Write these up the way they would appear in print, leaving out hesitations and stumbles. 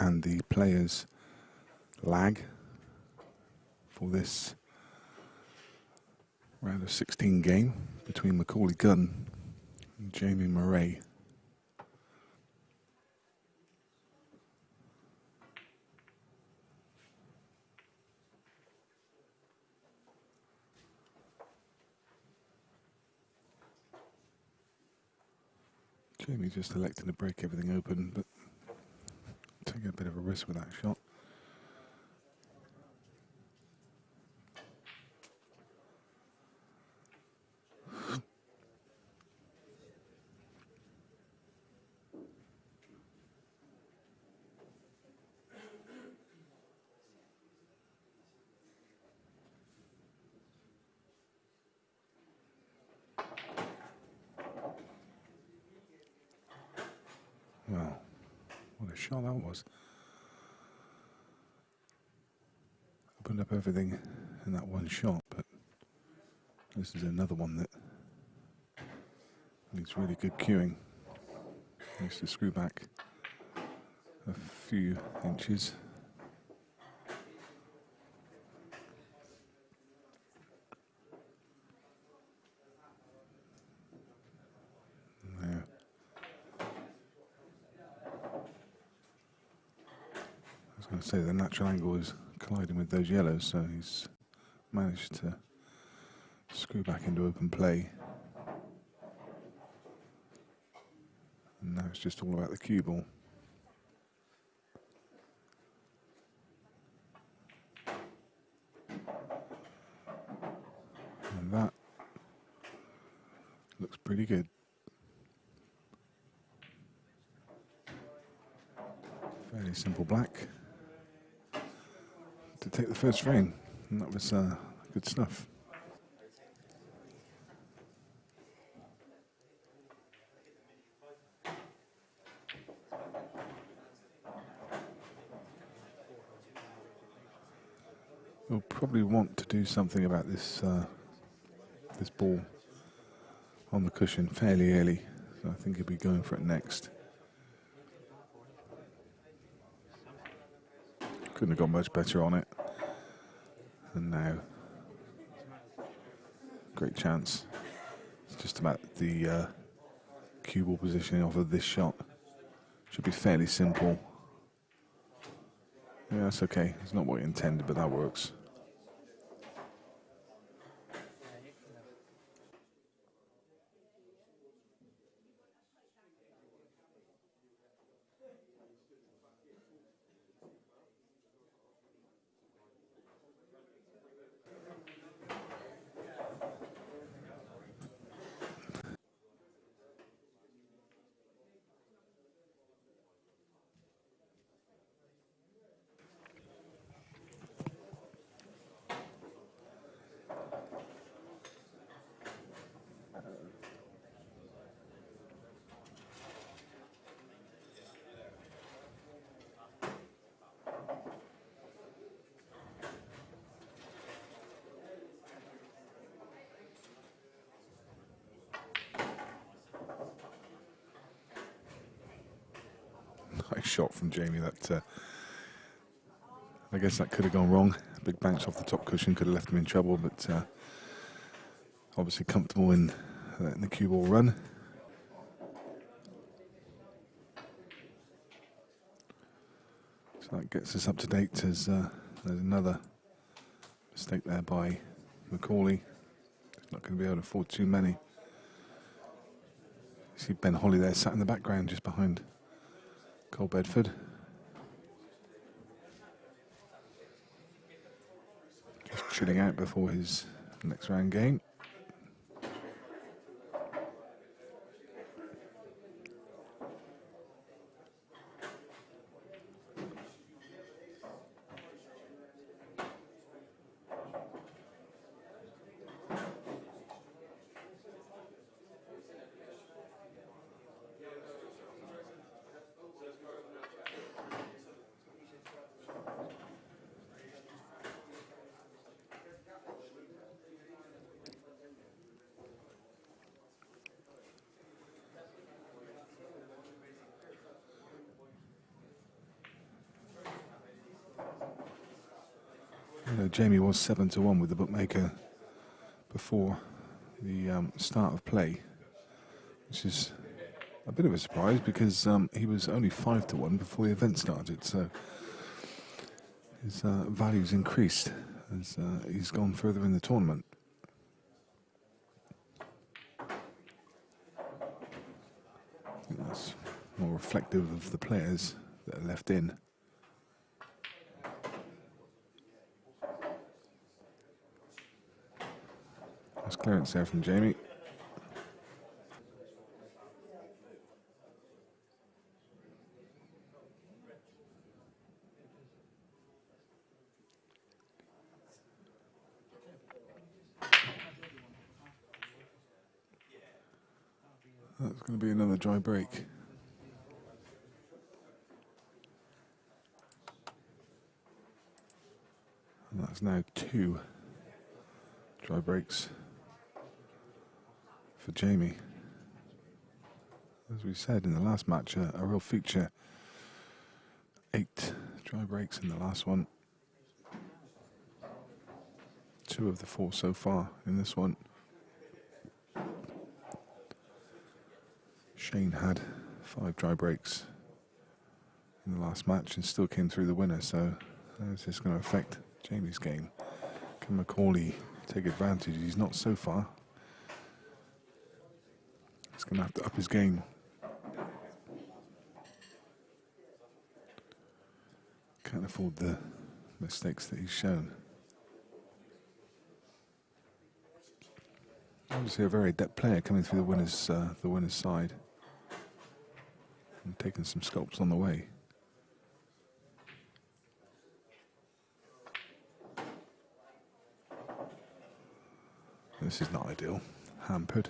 and the players' lag for this round of 16 game between Macauley Gunn and Jamie Moray. Jamie just electing to break everything open, but taking a bit of a risk with that shot. Wow, what a shot that was. Opened up everything in that one shot, but this is another one that needs really good cueing. Needs to screw back a few inches. There. I was going to say the natural angle is colliding with those yellows, so he's managed to screw back into open play. And now it's just all about the cue ball. And that looks pretty good. Fairly simple black to take the first frame, and that was good stuff. We'll probably want to do something about this this ball on the cushion fairly early, so I think he'll be going for it next. Couldn't have got much better on it. And now, great chance. It's just about the cue ball positioning off of this shot. Should be fairly simple. Yeah, that's okay. It's not what you intended, but that works. Nice shot from Jamie. That I guess that could have gone wrong. Big bounce off the top cushion could have left him in trouble, but obviously comfortable in letting the cue ball run. So that gets us up to date as there's another mistake there by McCauley. He's not going to be able to afford too many. You see Ben Holly there sat in the background just behind Cole Bedford. Just chilling out before his next round game. Jamie was 7-1 with the bookmaker before the start of play, which is a bit of a surprise because he was only 5-1 before the event started. So his value's increased as he's gone further in the tournament. I think that's more reflective of the players that are left in. Nice clearance there from Jamie. That's going to be another dry break. And that's now 2 dry breaks for Jamie. As we said in the last match, a real feature. 8 dry breaks in the last one. 2 of the 4 so far in this one. Shane had 5 dry breaks in the last match and still came through the winner, so is this going to affect Jamie's game? Can McCauley take advantage? He's not so far. He's going to have to up his game. Can't afford the mistakes that he's shown. Obviously a very adept player coming through the winner's side and taking some scalps on the way. This is not ideal. Hampered.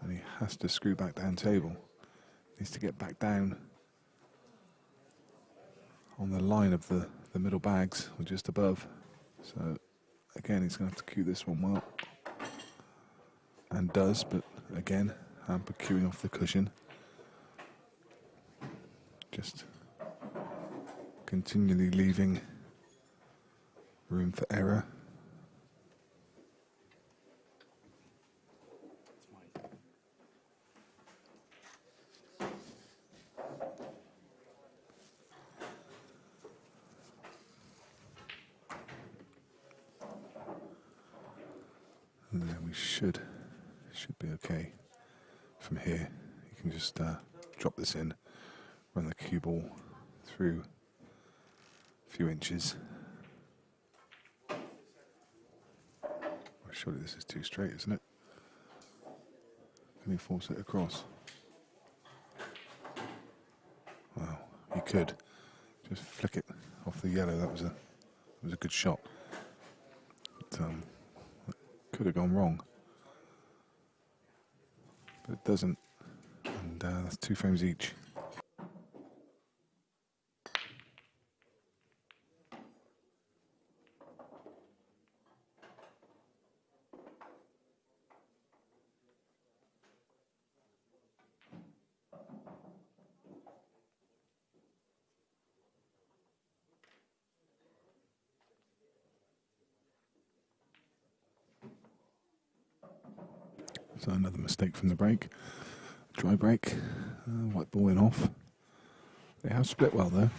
And he has to screw back down table. Needs to get back down on the line of the middle bags, or just above. So again, he's going to have to cue this one well. And does, but again, hamper cueing off the cushion. Just continually leaving room for error. And then we should be okay from here. You can just drop this in, run the cue ball through a few inches. Surely this is too straight, isn't it? Can he force it across? Wow, he could just flick it off the yellow. That was a good shot. But, could have gone wrong, but it doesn't. And that's 2 frames each. So another mistake from the break. Dry break. White ball in off. They have split well though.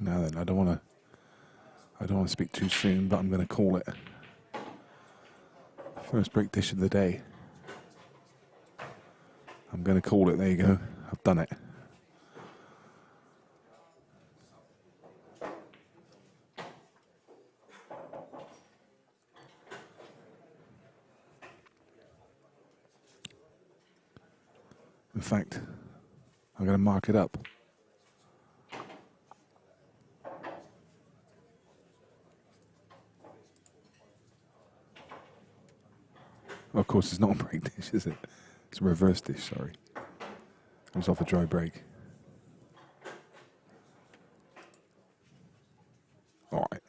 Now then, I don't want to speak too soon, but I'm going to call it. First break dish of the day. I'm going to call it. There you go. I've done it. In fact, I'm going to mark it up. Of course, it's not a break dish, is it? It's a reverse dish, sorry. It was off a dry break. All right.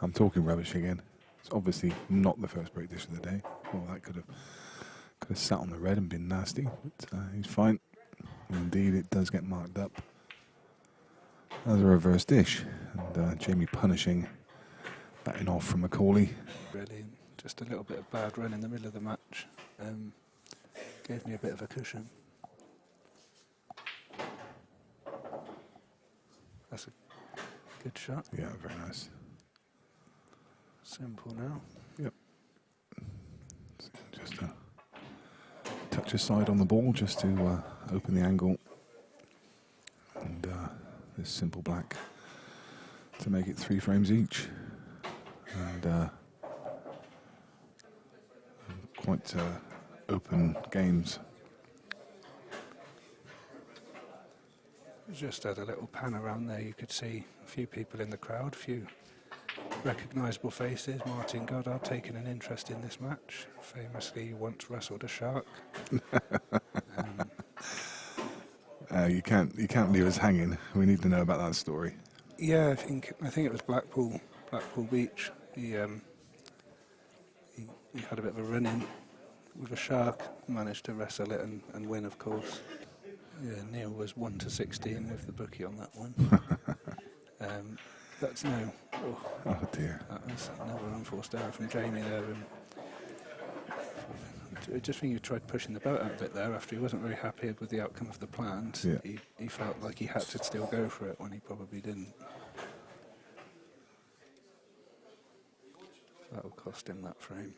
I'm talking rubbish again. It's obviously not the first break dish of the day. Well, that could have sat on the red and been nasty, but he's fine. Indeed, it does get marked up as a reverse dish. And Jamie punishing, batting off from McCauley. Really, just a little bit of bad run in the middle of the match. Gave me a bit of a cushion. That's a good shot. Yeah, very nice. Simple now. Yep. Just a touch aside on the ball just to open the angle. And this simple black to make it 3 frames each. And quite open games. Just had a little pan around there. You could see a few people in the crowd, a few recognisable faces. Martin Goddard taking an interest in this match. Famously once wrestled a shark. You can't leave us hanging. We need to know about that story. Yeah, I think it was Blackpool Beach. He had a bit of a run-in with a shark, managed to wrestle it and win, of course. Yeah, Neil was 1-16 with the bookie on that one. That's no. Oh dear. That was another unforced error from Jamie there. I just think he tried pushing the boat out a bit there after he wasn't very happy with the outcome of the plans. Yeah. He felt like he had to still go for it when he probably didn't. That'll cost him that frame.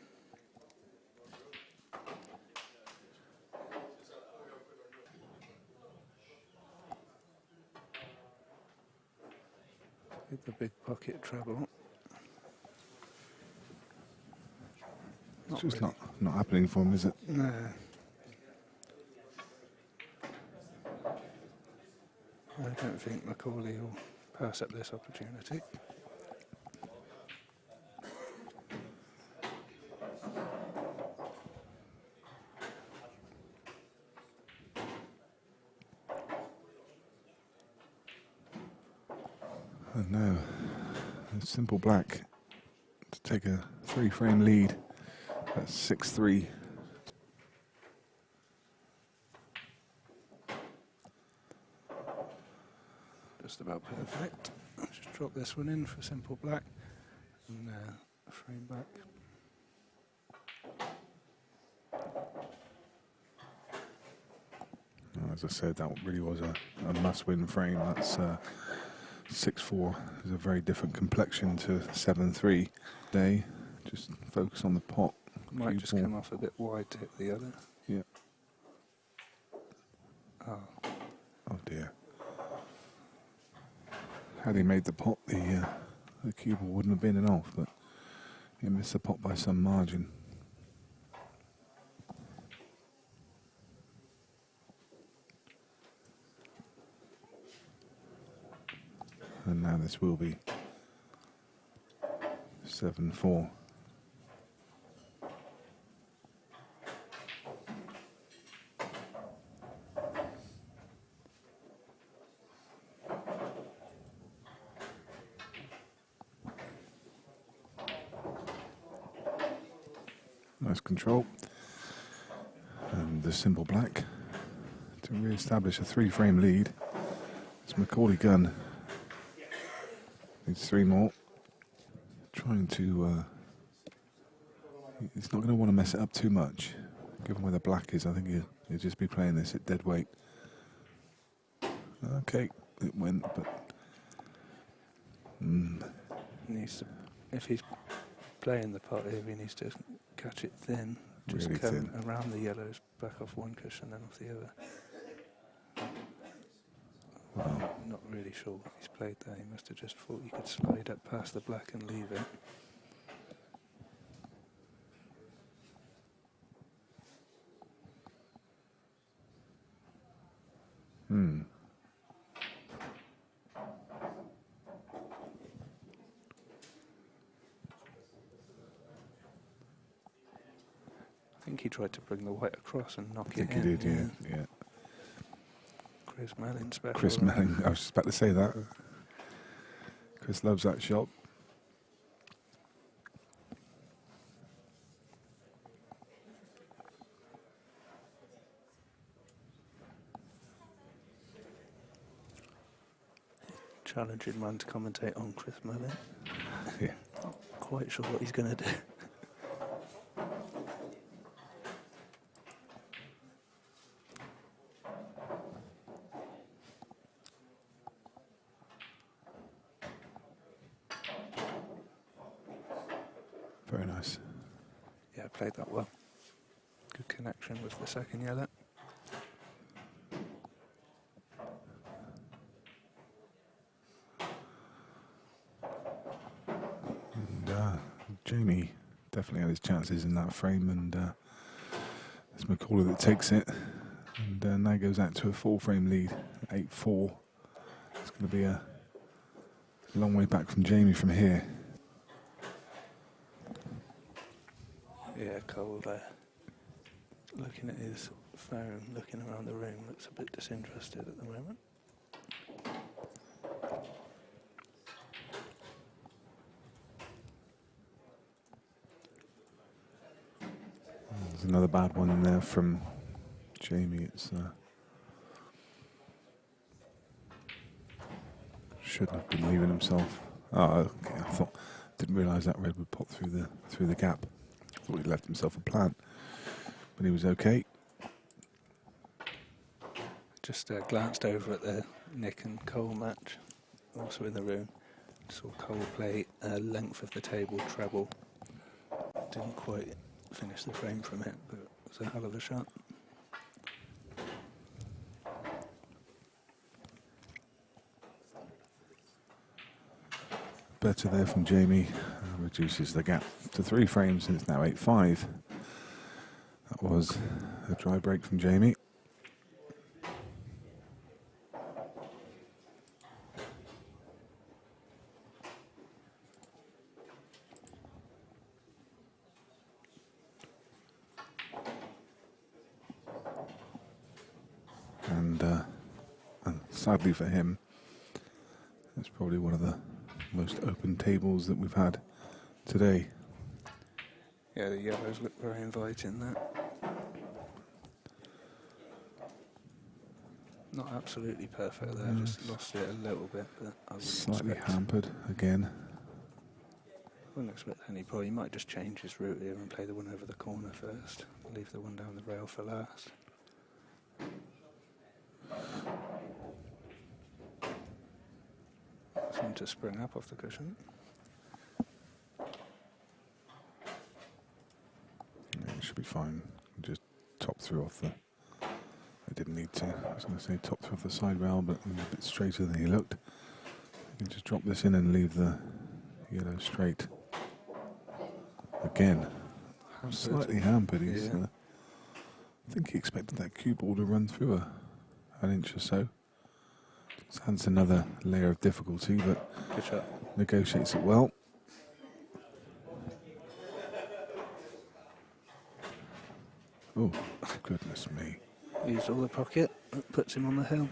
With the big pocket treble. It's just really not happening for him, is it? No. I don't think McCauley will pass up this opportunity. And now, a simple black to take a 3-frame lead. That's 6-3. Just about perfect. Just drop this one in for simple black and a frame back. As I said, that really was a must-win frame. That's 6-4 is a very different complexion to 7-3. Day, just focus on the pot. Might just come off a bit wide to hit the other. Yeah. Oh. Oh dear. Had he made the pot, the cue ball wouldn't have been enough, but he missed the pot by some margin. And now this will be 7-4. Nice control. And the simple black to re-establish a 3-frame lead. It's Macauley Gunn. Needs 3 more. Trying to... he's not going to want to mess it up too much. Given where the black is, I think he'll just be playing this at dead weight. Okay, it went, but... Needs to, if he's playing the pot here, he needs to catch it thin. Just really come thin. around the yellows, back off one cushion, then off the other. Wow. Not really sure what he's played there. He must have just thought he could slide up past the black and leave it. think he tried to bring the white across and knock I think it he in. did, yeah. Chris Melling special. Chris Melling, I was just about to say that. Chris loves that shot. Challenging man to commentate on Chris Melling. Yeah. Not quite sure what he's going to do. Very nice. Yeah, played that well. Good connection with the second yellow. And Jamie definitely had his chances in that frame, and it's McCauley that takes it, and now goes out to a 4-frame lead, 8-4. It's going to be a long way back from Jamie from here. Yeah, Cole looking at his phone, looking around the room, looks a bit disinterested at the moment. There's another bad one in there from Jamie. It's shouldn't have been leaving himself. Oh, okay. Didn't realise that red would pop through the gap. Thought he'd left himself a plant, but he was okay. Just glanced over at the Nick and Cole match, also in the room. Saw Cole play a length of the table treble. Didn't quite finish the frame from it, but it was a hell of a shot. Better there from Jamie. Reduces the gap to 3 frames, and it's now 8-5. That was a dry break from Jamie. And sadly for him, it's probably one of the most open tables that we've had today. Yeah, the yellows look very inviting there. Not absolutely perfect there, just lost it a little bit, but I wouldn't Slightly expect, hampered again. wouldn't expect any problem. He might just change his route here and play the one over the corner first, leave the one down the rail for last. Seemed to spring up off the cushion. Yeah, it should be fine. Just top through off the... I didn't need to. I was going to say top through off the side rail, but a bit straighter than he looked. You can just drop this in and leave the yellow straight. Again, Hampered. slightly hampered. He's, Yeah. I think he expected that cue ball to run through an inch or so. So adds another layer of difficulty, but Good shot. negotiates it well. Oh, goodness me. Used all the pocket, that puts him on the hill.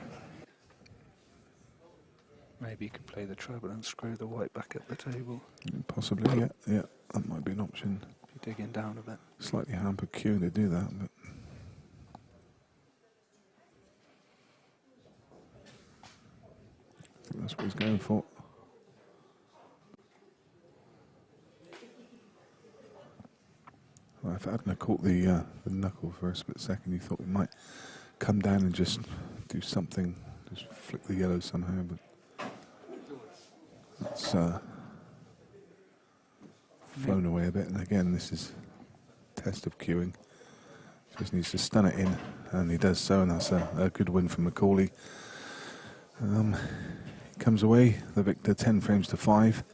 Maybe he could play the treble and screw the white back at the table. Possibly, yeah, that might be an option. Be digging down a bit. Slightly hampered cue to do that, but I think that's what he's going for. Well, if Adna caught the knuckle for a split second, you thought he might come down and just do something, just flick the yellow somehow, but that's flown away a bit. And again, this is test of cueing. Just needs to stun it in, and he does so, and that's a good win from McCauley. He comes away the victor 10 frames to 5.